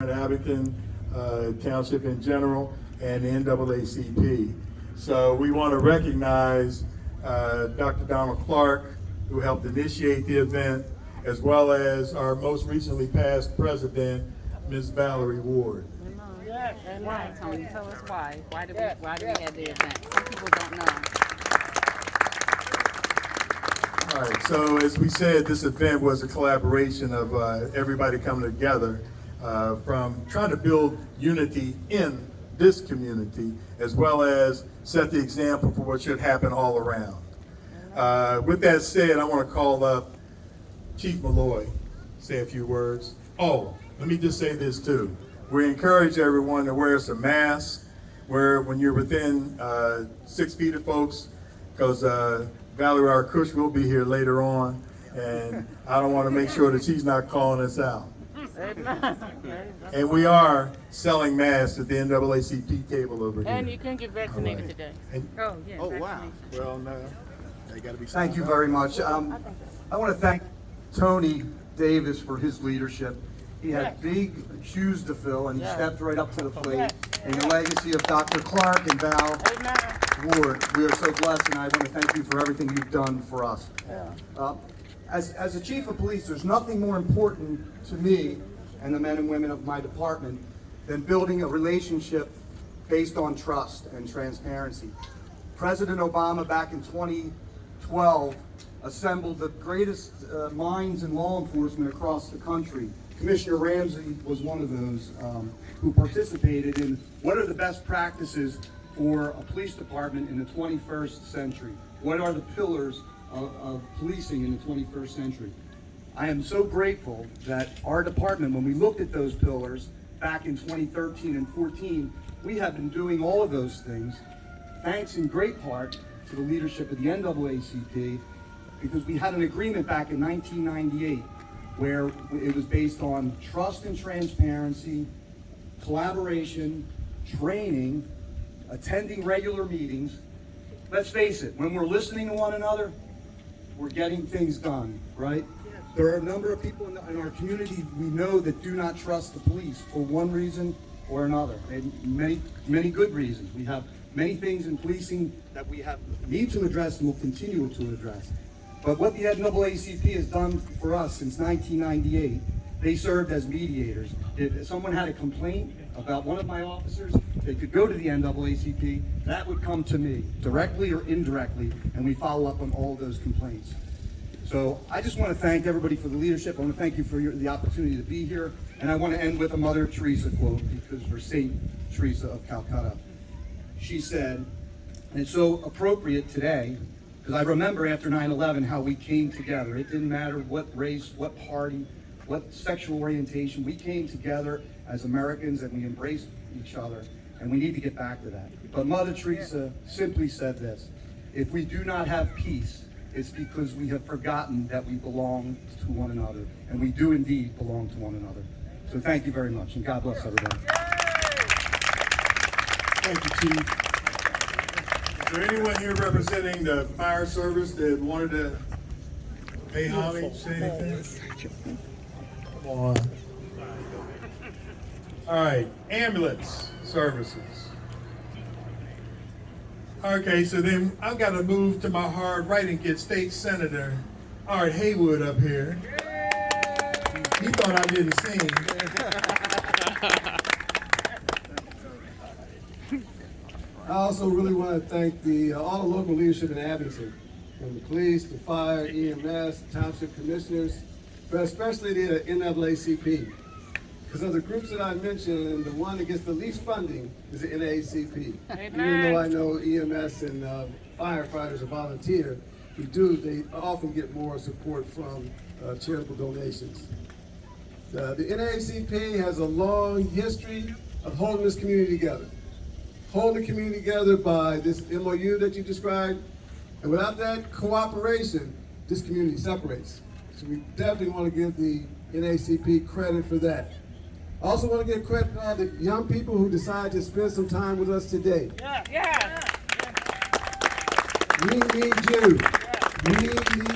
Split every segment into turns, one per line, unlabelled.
Abington Township in general, and the NAACP. So we want to recognize Dr. Donald Clark, who helped initiate the event, as well as our most recently passed president, Ms. Valerie Ward.
Why, Tony? Tell us why. Why do we have the event? Some people don't know.
All right, so as we said, this event was a collaboration of everybody coming together from trying to build unity in this community, as well as set the example for what should happen all around. With that said, I want to call up Chief Malloy, say a few words. Oh, let me just say this too. We encourage everyone to wear some masks, when you're within 6 feet of folks, because Valerie Arkush will be here later on, and I don't want to make sure that she's not calling us out. And we are selling masks at the NAACP table over here.
And you can get vaccinated today.
Oh, wow.
Well, no, they got to be.
Thank you very much. I want to thank Tony Davis for his leadership. He had big shoes to fill, and he stepped right up to the plate. And the legacy of Dr. Clark and Val Ward, we are so blessed, and I want to thank you for everything you've done for us. As a chief of police, there's nothing more important to me and the men and women of my department than building a relationship based on trust and transparency. President Obama, back in 2012, assembled the greatest minds in law enforcement across the country. Commissioner Ramsey was one of those who participated in what are the best practices for a police department in the 21st century. What are the pillars of policing in the 21st century? I am so grateful that our department, when we looked at those pillars back in 2013 and 14, we have been doing all of those things, thanks in great part to the leadership of the NAACP, because we had an agreement back in 1998 where it was based on trust and transparency, collaboration, training, attending regular meetings. Let's face it, when we're listening to one another, we're getting things done, right? There are a number of people in our community we know that do not trust the police for one reason or another, and many good reasons. We have many things in policing that we need to address and will continue to address. But what the NAACP has done for us since 1998, they served as mediators. If someone had a complaint about one of my officers, they could go to the NAACP, that would come to me, directly or indirectly, and we follow up on all those complaints. So I just want to thank everybody for the leadership. I want to thank you for the opportunity to be here, and I want to end with a Mother Teresa quote, because we're Saint Teresa of Calcutta. She said, and it's so appropriate today, because I remember after 9/11 how we came together. It didn't matter what race, what party, what sexual orientation. We came together as Americans and we embraced each other, and we need to get back to that. But Mother Teresa simply said this: if we do not have peace, it's because we have forgotten that we belong to one another, and we do indeed belong to one another. So thank you very much, and God bless everybody.
Thank you, Chief. Is there anyone here representing the fire service that wanted to pay homage, say anything? Come on. All right, ambulance services. Okay, so then I've got to move to my hard right and get State Senator Art Haywood up here. He thought I didn't sing.
I also really want to thank all the local leadership in Abington, from the police, the fire, EMS, township commissioners, but especially the NAACP. Because of the groups that I mentioned, the one that gets the least funding is the NAACP. Even though I know EMS and firefighters are volunteer, they often get more support from charitable donations. The NAACP has a long history of holding this community together. Holding the community together by this MOU that you described, and without that cooperation, this community separates. So we definitely want to give the NAACP credit for that. I also want to give credit to all the young people who decide to spend some time with us today. We need you. We need you.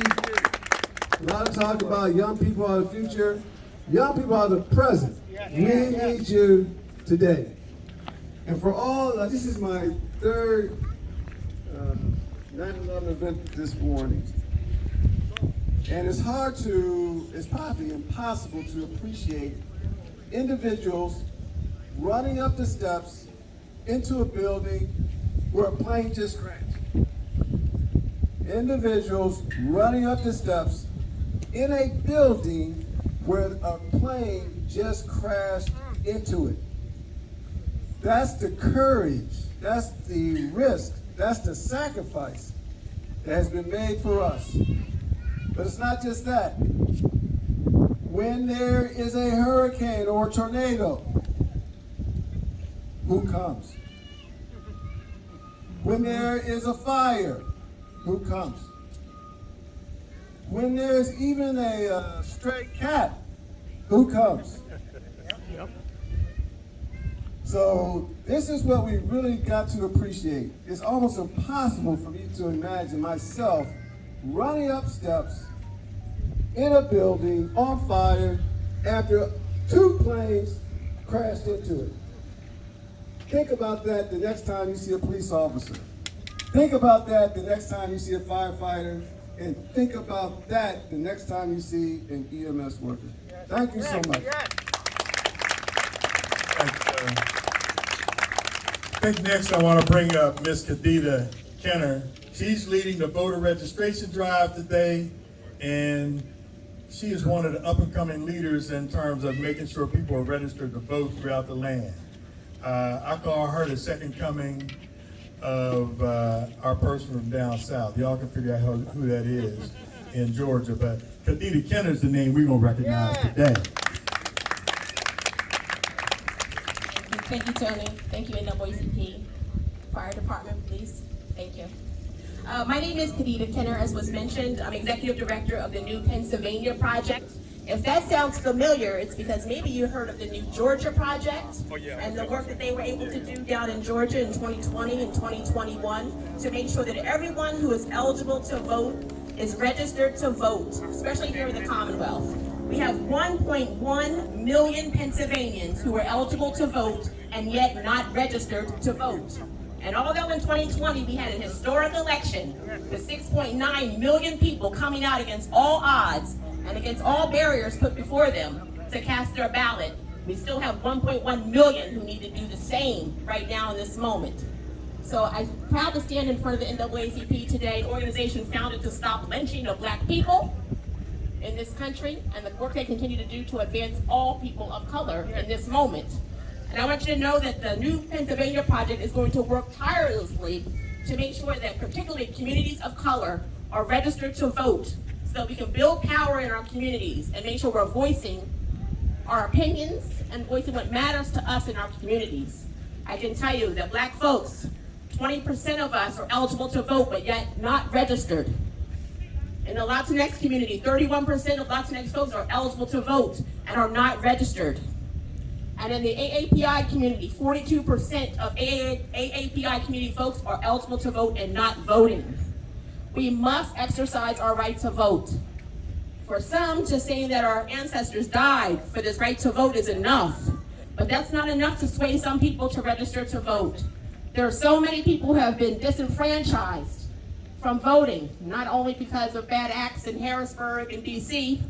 A lot of talk about young people are the future. Young people are the present. We need you today. And for all, this is my third 9/11 event this morning. And it's probably impossible to appreciate individuals running up the steps into a building where a plane just crashed. Individuals running up the steps in a building where a plane just crashed into it. That's the courage, that's the risk, that's the sacrifice that has been made for us. But it's not just that. When there is a hurricane or a tornado, who comes? When there is a fire, who comes? When there's even a stray cat, who comes? So this is what we really got to appreciate. It's almost impossible for me to imagine myself running up steps in a building on fire after 2 planes crashed into it. Think about that the next time you see a police officer. Think about that the next time you see a firefighter. And think about that the next time you see an EMS worker. Thank you so much.
I think next I want to bring up Miss Khadija Kenner. She's leading the voter registration drive today, and she is one of the up-and-coming leaders in terms of making sure people are registered to vote throughout the land. I call her the second coming of our person from down south. Y'all can figure out who that is in Georgia, but Khadija Kenner is the name we're going to recognize today.
Thank you, Tony. Thank you, NAACP, Fire Department, Police. Thank you. My name is Khadija Kenner, as was mentioned. I'm Executive Director of the New Pennsylvania Project. If that sounds familiar, it's because maybe you heard of the New Georgia Project and the work that they were able to do down in Georgia in 2020 and 2021 to make sure that everyone who is eligible to vote is registered to vote, especially here in the Commonwealth. We have 1.1 million Pennsylvanians who are eligible to vote and yet not registered to vote. And although in 2020 we had an historic election with 6.9 million people coming out against all odds and against all barriers put before them to cast their ballot, we still have 1.1 million who need to do the same right now in this moment. So I'm proud to stand in front of the NAACP today, an organization founded to stop lynching of Black people in this country and the work they continue to do to advance all people of color in this moment. And I want you to know that the New Pennsylvania Project is going to work tirelessly to make sure that particularly communities of color are registered to vote so that we can build power in our communities and make sure we're voicing our opinions and voicing what matters to us in our communities. I can tell you that Black folks, 20% of us are eligible to vote but yet not registered. In the Latinx community, 31% of Latinx folks are eligible to vote and are not registered. And in the AAPI community, 42% of AAPI community folks are eligible to vote and not voting. We must exercise our right to vote. For some, just saying that our ancestors died for this right to vote is enough. But that's not enough to sway some people to register to vote. There are so many people who have been disenfranchised from voting, not only because of bad acts in Harrisburg and DC,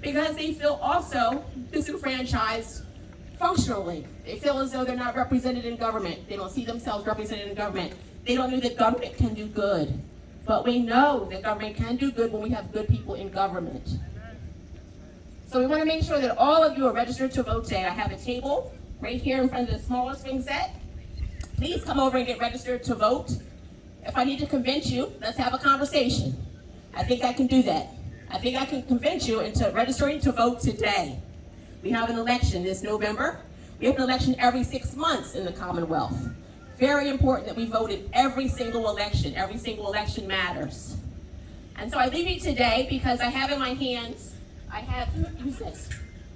because they feel also disenfranchised functionally. They feel as though they're not represented in government. They don't see themselves represented in government. They don't know that government can do good. But we know that government can do good when we have good people in government. So we want to make sure that all of you are registered to vote today. I have a table right here in front of the smaller swing set. Please come over and get registered to vote. If I need to convince you, let's have a conversation. I think I can do that. I think I can convince you into registering to vote today. We have an election this November. We have an election every 6 months in the Commonwealth. Very important that we vote in every single election. Every single election matters. And so I leave you today because I have in my hands, who's this?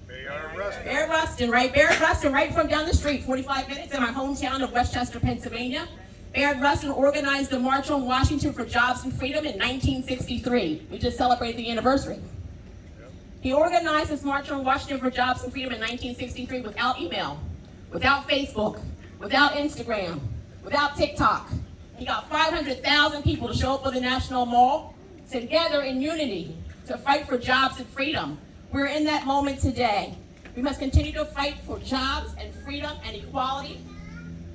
Mayor Rustin, right? Mayor Rustin, right from down the street, 45 minutes in my hometown of Westchester, Pennsylvania. Mayor Rustin organized the March on Washington for Jobs and Freedom in 1963. We just celebrated the anniversary. He organized this March on Washington for Jobs and Freedom in 1963 without email, without Facebook, without Instagram, without TikTok. He got 500,000 people to show up at the National Mall together in unity to fight for jobs and freedom. We're in that moment today. We must continue to fight for jobs and freedom and equality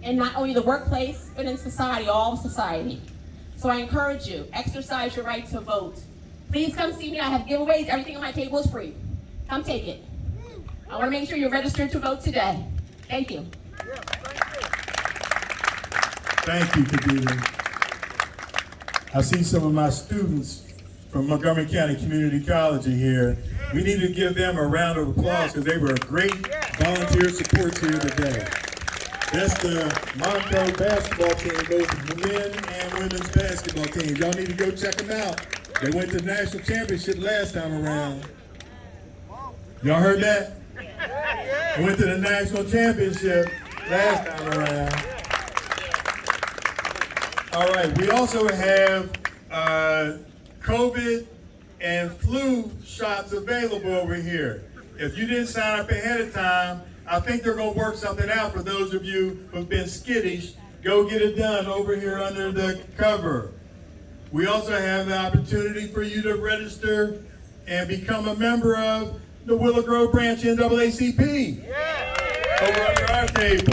in not only the workplace, but in society, all of society. So I encourage you, exercise your right to vote. Please come see me. I have giveaways. Everything on my table is free. Come take it. I want to make sure you're registered to vote today. Thank you.
Thank you, Khadija. I see some of my students from Montgomery County Community College here. We need to give them a round of applause because they were great volunteer supports here today. That's the Monco basketball team, both the men and women's basketball teams. Y'all need to go check them out. They went to the national championship last time around. Y'all heard that? They went to the national championship last time around. All right, we also have COVID and flu shots available over here. If you didn't sign up ahead of time, I think they're going to work something out for those of you who've been skittish. Go get it done over here under the cover. We also have the opportunity for you to register and become a member of the Willow Grove Branch NAACP over under our table.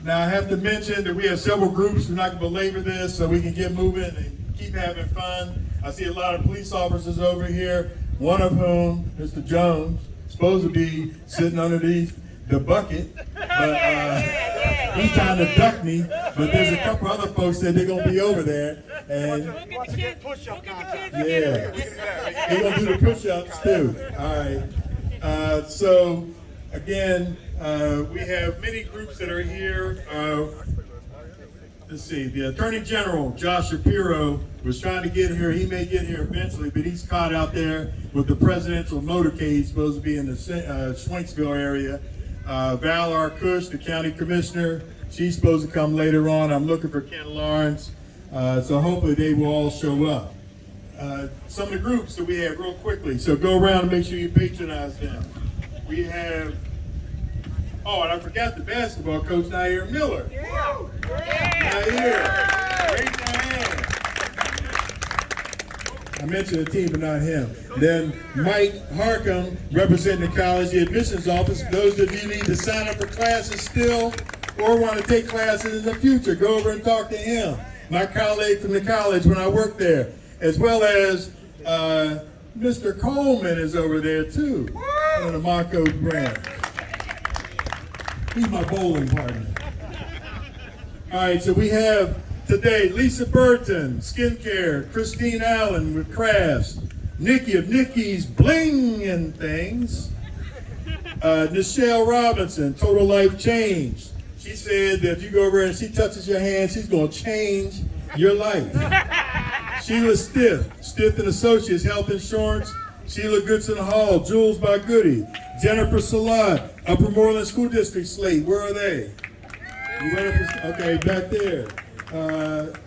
Now I have to mention that we have several groups. We're not going to belabor this so we can get moving and keep having fun. I see a lot of police officers over here, one of whom, Mr. Jones, is supposed to be sitting underneath the bucket, but he's trying to duck me, but there's a couple other folks that they're going to be over there. And yeah, they're going to do the push-ups too. All right. So again, we have many groups that are here. Let's see, the Attorney General, Josh Shapiro, was trying to get here. He may get here eventually, but he's caught out there with the presidential motorcade supposed to be in the Schwenksville area. Val R. Cush, the county commissioner, she's supposed to come later on. I'm looking for Ken Lawrence, so hopefully they will all show up. Some of the groups that we have real quickly, so go around and make sure you patronize them. We have, oh, and I forgot the basketball coach, Nair Miller. Nair, raise your hand. I mentioned the team, but not him. Then Mike Harcum, representing the college, the admissions office. For those of you who need to sign up for classes still or want to take classes in the future, go over and talk to him. My colleague from the college when I worked there, as well as Mr. Coleman is over there too, on the Monco branch. He's my bowling partner. All right, so we have today Lisa Burton, skincare, Christine Allen with crafts, Nikki of Nikki's Bling and Things, Nichelle Robinson, Total Life Change. She said that if you go over and she touches your hand, she's going to change your life. Sheila Stiff and Associates Health Insurance, Sheila Goodson Hall, Jules by Goody, Jennifer Salat, Upper Moreland School District Slate, where are they? Okay, back there.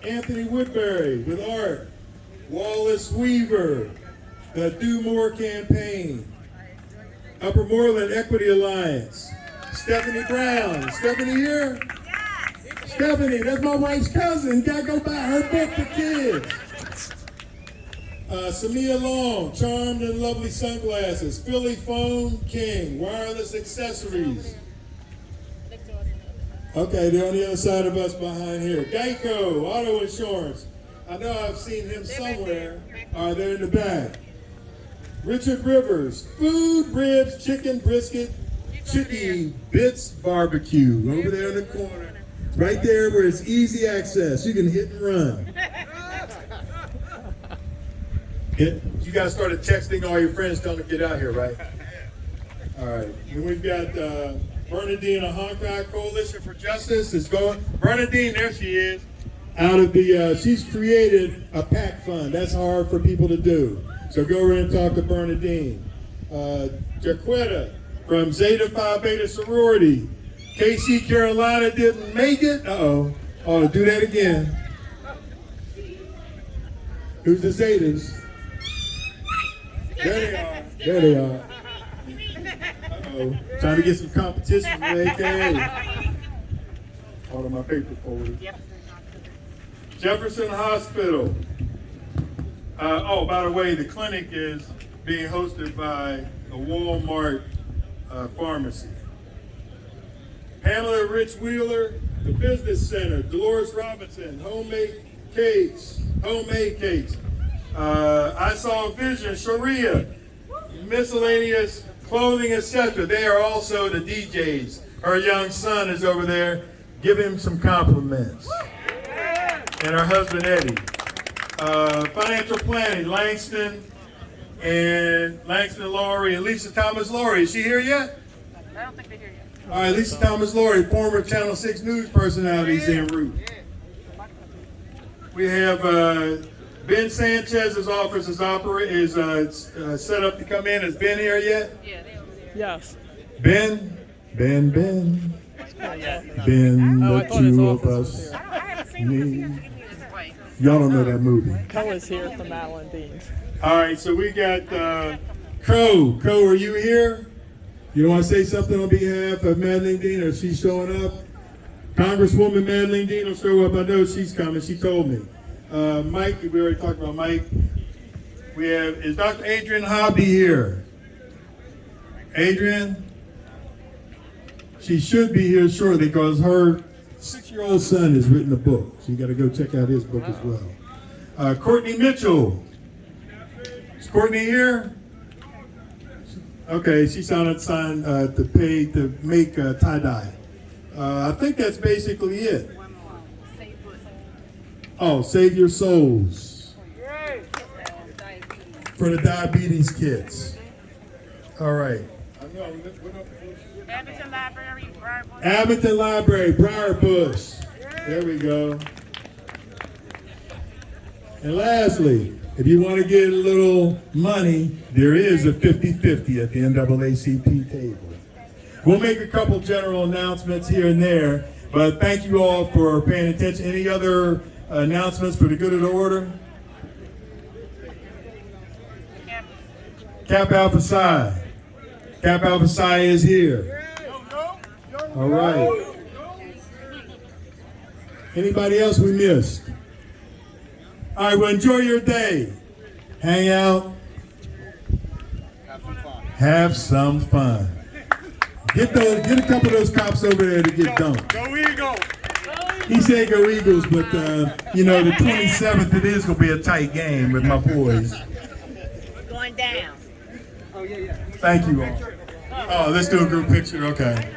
Anthony Woodbury with art, Wallace Weaver, the Do More campaign, Upper Moreland Equity Alliance, Stephanie Brown. Stephanie here? Yes. Stephanie, that's my wife's cousin. You gotta go buy her book for kids. Samia Long, Charmed and Lovely Sunglasses, Philly Phone King, Wireless Accessories. Okay, they're on the other side of us behind here. Geico, Auto Insurance. I know I've seen him somewhere. They're in the back. Richard Rivers, Food, Ribs, Chicken, Brisket, Chicky Bits Barbecue. Over there in the corner. Right there where it's easy access. You can hit and run. You guys started texting all your friends telling them to get out here, right? All right. And we've got Bernadine of Honkai Coalition for Justice is going. Bernadine, there she is. Out of the, she's created a PAC fund. That's hard for people to do. So go over and talk to Bernadine. Jaquetta from Zeta Phi Beta Sorority. KC Carolina didn't make it. Uh-oh. Oh, do that again. Who's the Zetas? There they are. There they are. Uh-oh. Trying to get some competition with AKA. All of my paper forward. Jefferson Hospital. Oh, by the way, the clinic is being hosted by a Walmart pharmacy. Pamela Rich Wheeler, the Business Center. Dolores Robinson, homemade cakes. I Saw Vision, Sharia, miscellaneous clothing, etc. They are also the DJs. Her young son is over there. Give him some compliments. And her husband, Eddie. Financial planning, Langston Laurie, and Lisa Thomas Laurie. Is she here yet?
I don't think they're here yet.
All right, Lisa Thomas Laurie, former Channel 6 news personalities en route. We have Ben Sanchez's office is set up to come in. Is Ben here yet?
Yeah, they over there.
Yes.
Ben, Ben,
Oh, I
the
thought his
two
office
of
was
us.
here.
I haven't seen them because he has to give me this way.
Y'all don't know that movie.
Coa's here from Madeline Dean's.
All right, so we got Crow. Crow, are you here? You want to say something on behalf of Madeline Dean, or is she showing up? Congresswoman Madeline Dean will show up. I know she's coming. She told me. Mike, we already talked about Mike. Is Dr. Adrian Hobby here? Adrian? She should be here shortly because her 6-year-old son has written a book. So you got to go check out his book as well. Courtney Mitchell. Is Courtney here? Okay, she signed to make tie-dye. I think that's basically it. Oh, Save Your Souls. For the diabetes kids. All right.
Abington Library, Briarbush.
Abington Library, Briarbush. There we go. And lastly, if you want to get a little money, there is a 50-50 at the NAACP table. We'll make a couple general announcements here and there, but thank you all for paying attention. Any other announcements for the good of the order? Cap Alpha Psi. Cap Alpha Psi is here. All right. Anybody else we missed? All right, well, enjoy your day. Hang out. Have some fun. Get a couple of those cops over there to get dumped.
Go Eagles!
He said go Eagles, but the 27th, it is going to be a tight game with my boys.
We're going down.
Thank you all. Oh, let's do a group picture. Okay.